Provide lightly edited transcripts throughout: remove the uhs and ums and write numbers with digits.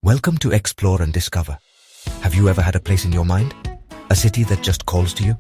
Welcome to Explore and Discover. Have you ever had a place in your mind? A city that just calls to you?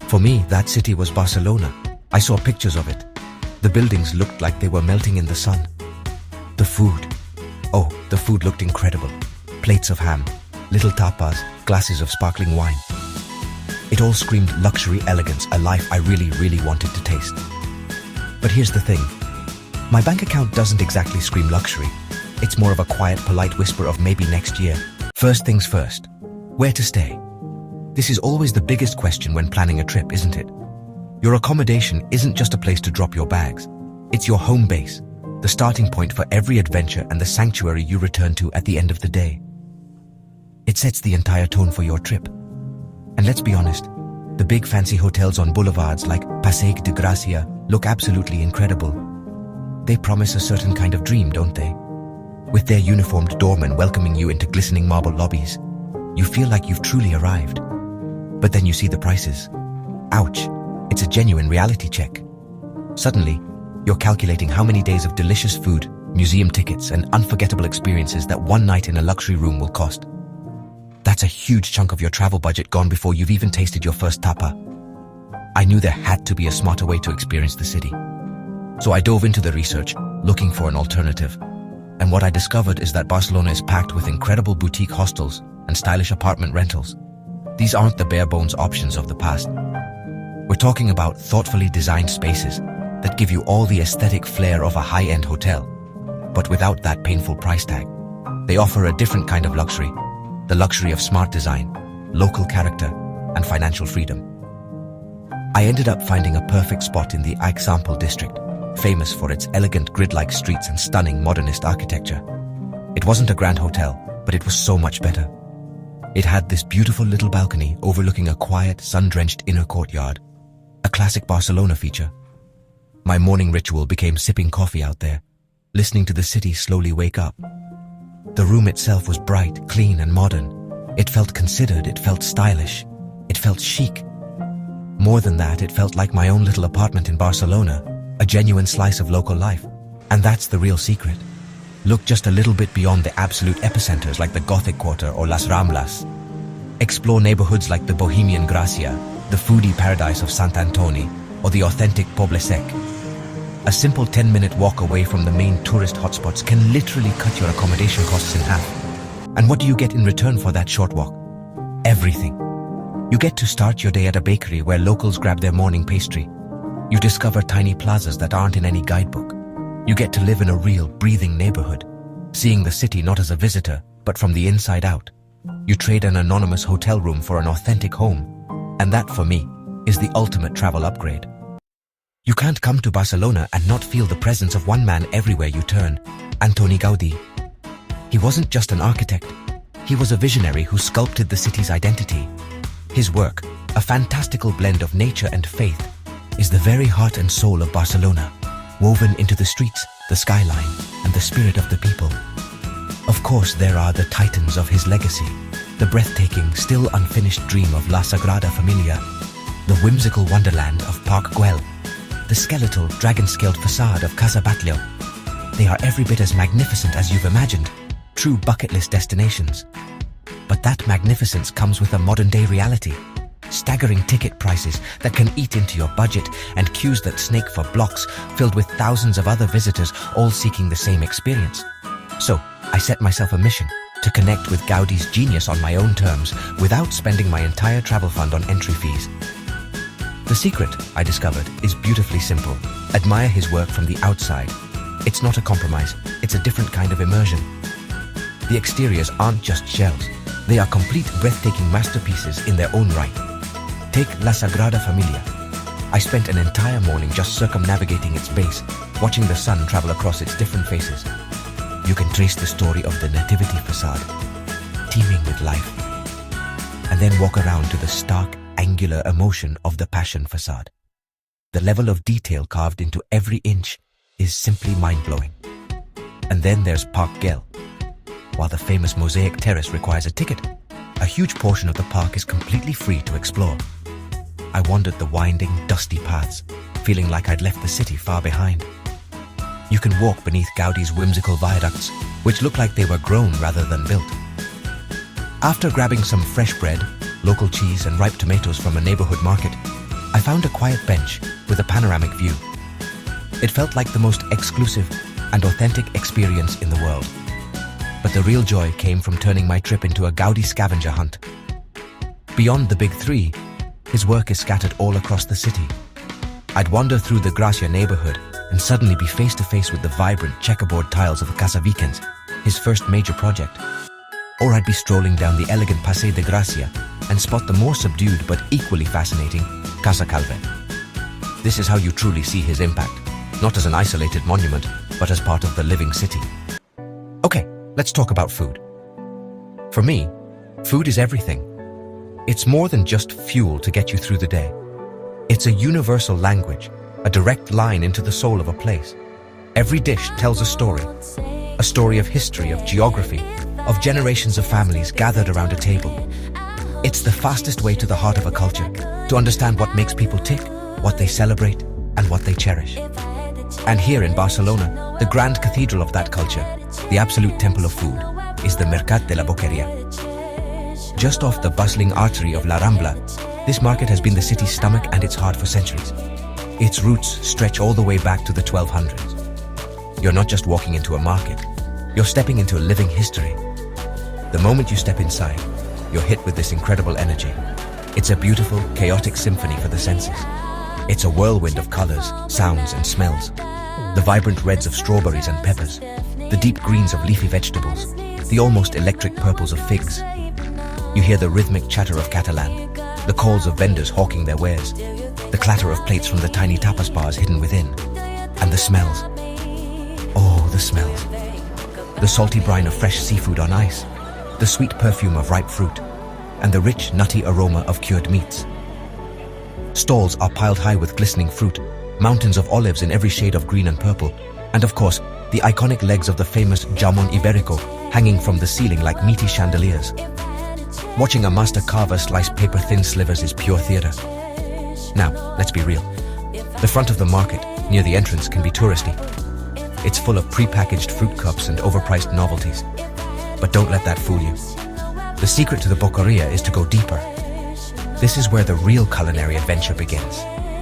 For me, that city was Barcelona. I saw pictures of it. The buildings looked like they were melting in the sun. The food. Oh, the food looked incredible. Plates of ham, little tapas, glasses of sparkling wine. It all screamed luxury elegance, a life I really wanted to taste. But here's the thing. My bank account doesn't exactly scream luxury. It's more of a quiet, polite whisper of maybe next year. First things first. Where to stay? This is always the biggest question when planning a trip, isn't it? Your accommodation isn't just a place to drop your bags. It's your home base, the starting point for every adventure and the sanctuary you return to at the end of the day. It sets the entire tone for your trip. And let's be honest, the big fancy hotels on boulevards like Passeig de Gràcia look absolutely incredible. They promise a certain kind of dream, don't they? With their uniformed doormen welcoming you into glistening marble lobbies, you feel like you've truly arrived. But then you see the prices. Ouch, it's a genuine reality check. Suddenly, you're calculating how many days of delicious food, museum tickets, and unforgettable experiences that one night in a luxury room will cost. That's a huge chunk of your travel budget gone before you've even tasted your first tapa. I knew there had to be a smarter way to experience the city. So I dove into the research, looking for an alternative. And what I discovered is that Barcelona is packed with incredible boutique hostels and stylish apartment rentals. These aren't the bare-bones options of the past. We're talking about thoughtfully designed spaces that give you all the aesthetic flair of a high-end hotel, but without that painful price tag. They offer a different kind of luxury, the luxury of smart design, local character, and financial freedom. I ended up finding a perfect spot in the Xplore district, famous for its elegant grid-like streets and stunning modernist architecture. It wasn't a grand hotel, but it was so much better. It had this beautiful little balcony overlooking a quiet, sun-drenched inner courtyard, a classic Barcelona feature. My morning ritual became sipping coffee out there, listening to the city slowly wake up. The room itself was bright, clean, and modern. It felt considered, it felt stylish, it felt chic. More than that, it felt like my own little apartment in Barcelona, a genuine slice of local life. And that's the real secret. Look just a little bit beyond the absolute epicenters like the Gothic quarter or Las Ramblas. Explore neighborhoods like the Bohemian Gracia, the foodie paradise of Sant Antoni, or the authentic Poble Sec. A simple 10-minute walk away from the main tourist hotspots can literally cut your accommodation costs in half. And what do you get in return for that short walk? Everything. You get to start your day at a bakery where locals grab their morning pastry. You discover tiny plazas that aren't in any guidebook. You get to live in a real, breathing neighborhood, seeing the city not as a visitor, but from the inside out. You trade an anonymous hotel room for an authentic home, and that, for me, is the ultimate travel upgrade. You can't come to Barcelona and not feel the presence of one man everywhere you turn, Antoni Gaudí. He wasn't just an architect. He was a visionary who sculpted the city's identity. His work, a fantastical blend of nature and faith, is the very heart and soul of Barcelona, woven into the streets, the skyline, and the spirit of the people. Of course, there are the titans of his legacy, the breathtaking, still unfinished dream of La Sagrada Familia, the whimsical wonderland of Park Güell, the skeletal, dragon-scaled facade of Casa Batlló. They are every bit as magnificent as you've imagined, true bucket list destinations. But that magnificence comes with a modern-day reality. Staggering ticket prices that can eat into your budget and queues that snake for blocks filled with thousands of other visitors all seeking the same experience. So, I set myself a mission to connect with Gaudí's genius on my own terms without spending my entire travel fund on entry fees. The secret, I discovered, is beautifully simple. Admire his work from the outside. It's not a compromise, it's a different kind of immersion. The exteriors aren't just shells. They are complete, breathtaking masterpieces in their own right. Take La Sagrada Familia. I spent an entire morning just circumnavigating its base, watching the sun travel across its different faces. You can trace the story of the Nativity facade, teeming with life, and then walk around to the stark, angular emotion of the Passion facade. The level of detail carved into every inch is simply mind-blowing. And then there's Park Güell. While the famous mosaic terrace requires a ticket, a huge portion of the park is completely free to explore. I wandered the winding, dusty paths, feeling like I'd left the city far behind. You can walk beneath Gaudí's whimsical viaducts, which look like they were grown rather than built. After grabbing some fresh bread, local cheese and ripe tomatoes from a neighborhood market, I found a quiet bench with a panoramic view. It felt like the most exclusive and authentic experience in the world. But the real joy came from turning my trip into a Gaudí scavenger hunt. Beyond the big three, his work is scattered all across the city. I'd wander through the Gracia neighborhood and suddenly be face to face with the vibrant checkerboard tiles of Casa Vikens, his first major project. Or I'd be strolling down the elegant Paseo de Gracia and spot the more subdued but equally fascinating Casa Calvet. This is how you truly see his impact, not as an isolated monument, but as part of the living city. Okay, let's talk about food. For me, food is everything. It's more than just fuel to get you through the day. It's a universal language, a direct line into the soul of a place. Every dish tells a story of history, of geography, of generations of families gathered around a table. It's the fastest way to the heart of a culture, to understand what makes people tick, what they celebrate, and what they cherish. And here in Barcelona, the grand cathedral of that culture, the absolute temple of food, is the Mercat de la Boqueria. Just off the bustling artery of La Rambla, this market has been the city's stomach and its heart for centuries. Its roots stretch all the way back to the 1200s. You're not just walking into a market, you're stepping into a living history. The moment you step inside, you're hit with this incredible energy. It's a beautiful, chaotic symphony for the senses. It's a whirlwind of colors, sounds, and smells. The vibrant reds of strawberries and peppers, the deep greens of leafy vegetables, the almost electric purples of figs. You hear the rhythmic chatter of Catalan, the calls of vendors hawking their wares, the clatter of plates from the tiny tapas bars hidden within, and the smells. Oh, the smells. The salty brine of fresh seafood on ice, the sweet perfume of ripe fruit, and the rich, nutty aroma of cured meats. Stalls are piled high with glistening fruit, mountains of olives in every shade of green and purple, and of course, the iconic legs of the famous jamón ibérico hanging from the ceiling like meaty chandeliers. Watching a master carver slice paper-thin slivers is pure theatre. Now, let's be real. The front of the market, near the entrance, can be touristy. It's full of pre-packaged fruit cups and overpriced novelties. But don't let that fool you. The secret to the Boqueria is to go deeper. This is where the real culinary adventure begins.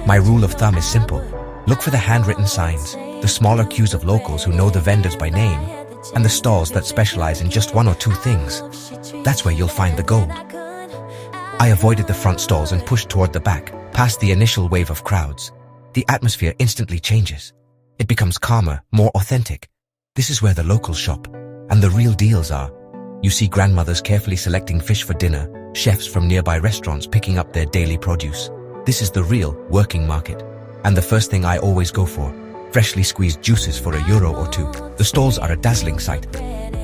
My rule of thumb is simple. Look for the handwritten signs, the smaller queues of locals who know the vendors by name, and the stalls that specialize in just one or two things. That's where you'll find the gold. I avoided the front stalls and pushed toward the back, past the initial wave of crowds. The atmosphere instantly changes. It becomes calmer, more authentic. This is where the locals shop, and the real deals are. You see grandmothers carefully selecting fish for dinner, chefs from nearby restaurants picking up their daily produce. This is the real working market. And the first thing I always go for, freshly squeezed juices for €1 or €2. The stalls are a dazzling sight.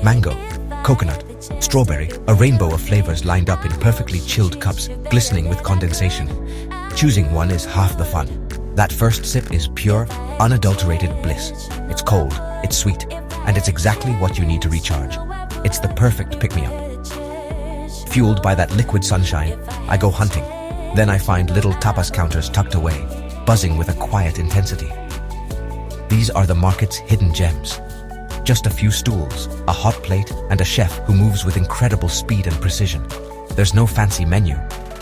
Mango, coconut, strawberry, a rainbow of flavors lined up in perfectly chilled cups, glistening with condensation. Choosing one is half the fun. That first sip is pure, unadulterated bliss. It's cold, it's sweet, and it's exactly what you need to recharge. It's the perfect pick-me-up. Fueled by that liquid sunshine, I go hunting. Then I find little tapas counters tucked away, buzzing with a quiet intensity. These are the market's hidden gems. Just a few stools, a hot plate, and a chef who moves with incredible speed and precision. There's no fancy menu.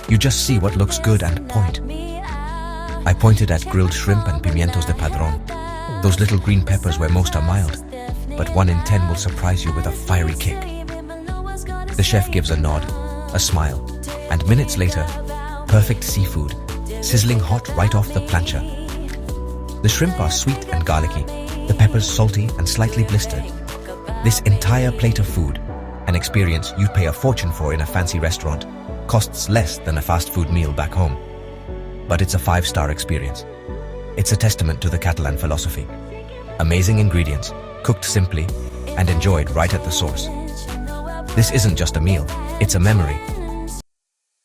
You just see what looks good and point. I pointed at grilled shrimp and pimientos de padrón. Those little green peppers where most are mild, but 1 in 10 will surprise you with a fiery kick. The chef gives a nod, a smile, and minutes later, perfect seafood, sizzling hot right off the plancha. The shrimp are sweet and garlicky, the peppers salty and slightly blistered. This entire plate of food, an experience you'd pay a fortune for in a fancy restaurant, costs less than a fast food meal back home. But it's a 5-star experience. It's a testament to the Catalan philosophy. Amazing ingredients, cooked simply, and enjoyed right at the source. This isn't just a meal, it's a memory.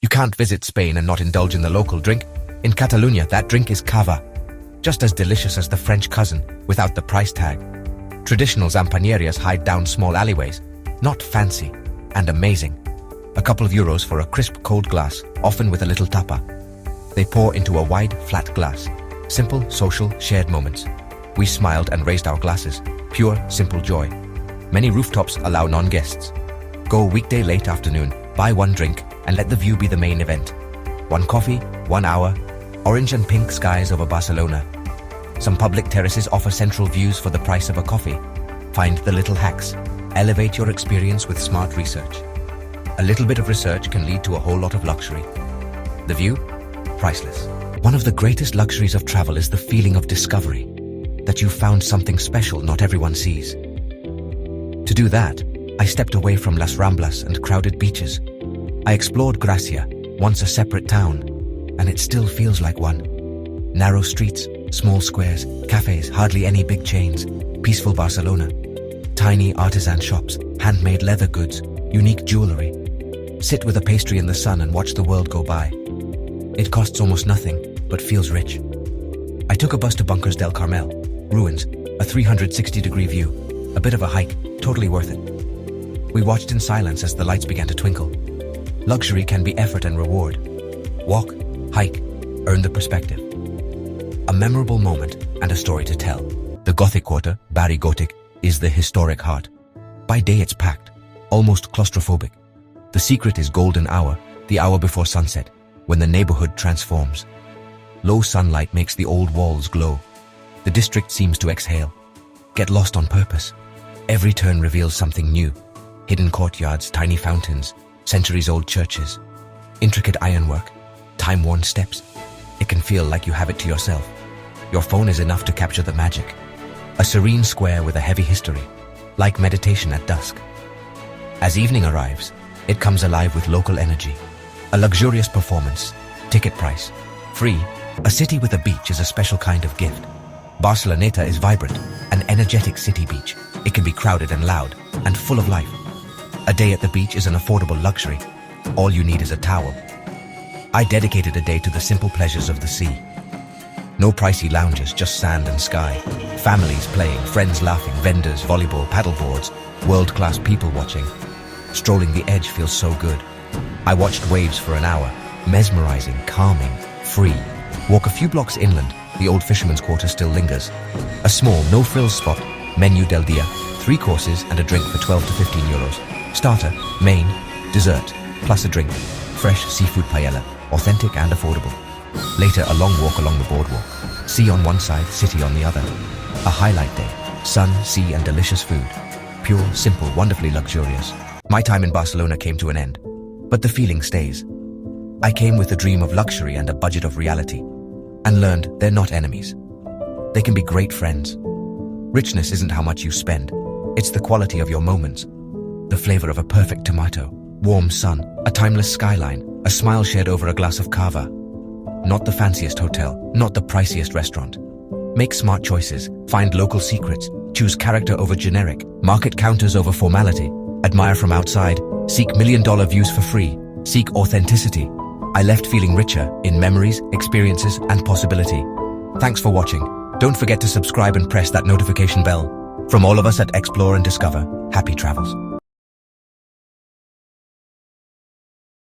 You can't visit Spain and not indulge in the local drink. In Catalonia, that drink is Cava, just as delicious as the French cousin, without the price tag. Traditional zampanierias hide down small alleyways, not fancy, and amazing. A couple of euros for a crisp cold glass, often with a little tapa. They pour into a wide, flat glass. Simple, social, shared moments. We smiled and raised our glasses. Pure, simple joy. Many rooftops allow non-guests. Go weekday late afternoon, buy one drink, and let the view be the main event. One coffee, 1 hour, orange and pink skies over Barcelona. Some public terraces offer central views for the price of a coffee. Find the little hacks. Elevate your experience with smart research. A little bit of research can lead to a whole lot of luxury. The view? Priceless. One of the greatest luxuries of travel is the feeling of discovery, that you found something special not everyone sees. To do that, I stepped away from Las Ramblas and crowded beaches. I explored Gracia, once a separate town, and it still feels like one. Narrow streets, small squares, cafes, hardly any big chains, peaceful Barcelona. Tiny artisan shops, handmade leather goods, unique jewelry. Sit with a pastry in the sun and watch the world go by. It costs almost nothing, but feels rich. I took a bus to Bunkers del Carmel, ruins, a 360-degree view, a bit of a hike, totally worth it. We watched in silence as the lights began to twinkle. Luxury can be effort and reward. Walk, hike, earn the perspective. A memorable moment and a story to tell. The Gothic quarter, Barri Gothic, is the historic heart. By day it's packed, almost claustrophobic. The secret is golden hour, the hour before sunset, when the neighborhood transforms. Low sunlight makes the old walls glow. The district seems to exhale. Get lost on purpose. Every turn reveals something new. Hidden courtyards, tiny fountains, centuries-old churches, intricate ironwork, time-worn steps. It can feel like you have it to yourself. Your phone is enough to capture the magic. A serene square with a heavy history, like meditation at dusk. As evening arrives, it comes alive with local energy. A luxurious performance, ticket price, free. A city with a beach is a special kind of gift. Barceloneta is vibrant, an energetic city beach. It can be crowded and loud, and full of life. A day at the beach is an affordable luxury. All you need is a towel. I dedicated a day to the simple pleasures of the sea. No pricey lounges, just sand and sky. Families playing, friends laughing, vendors, volleyball, paddleboards, world-class people watching. Strolling the edge feels so good. I watched waves for an hour, mesmerizing, calming, free. Walk a few blocks inland, the old fisherman's quarter still lingers. A small, no-frills spot, menu del dia, 3 courses and a drink for 12 to 15 euros. Starter, main, dessert, plus a drink. Fresh seafood paella, authentic and affordable. Later, a long walk along the boardwalk. Sea on one side, city on the other. A highlight day. Sun, sea and delicious food. Pure, simple, wonderfully luxurious. My time in Barcelona came to an end, but the feeling stays. I came with a dream of luxury and a budget of reality, and learned they're not enemies. They can be great friends. Richness isn't how much you spend, it's the quality of your moments. The flavor of a perfect tomato, warm sun, a timeless skyline, a smile shared over a glass of Cava. Not the fanciest hotel, not the priciest restaurant. Make smart choices, find local secrets, choose character over generic, market counters over formality. Admire from outside, seek million-dollar views for free, seek authenticity. I left feeling richer in memories, experiences, and possibility. Thanks for watching. Don't forget to subscribe and press that notification bell. From all of us at Xplore and Discover, happy travels.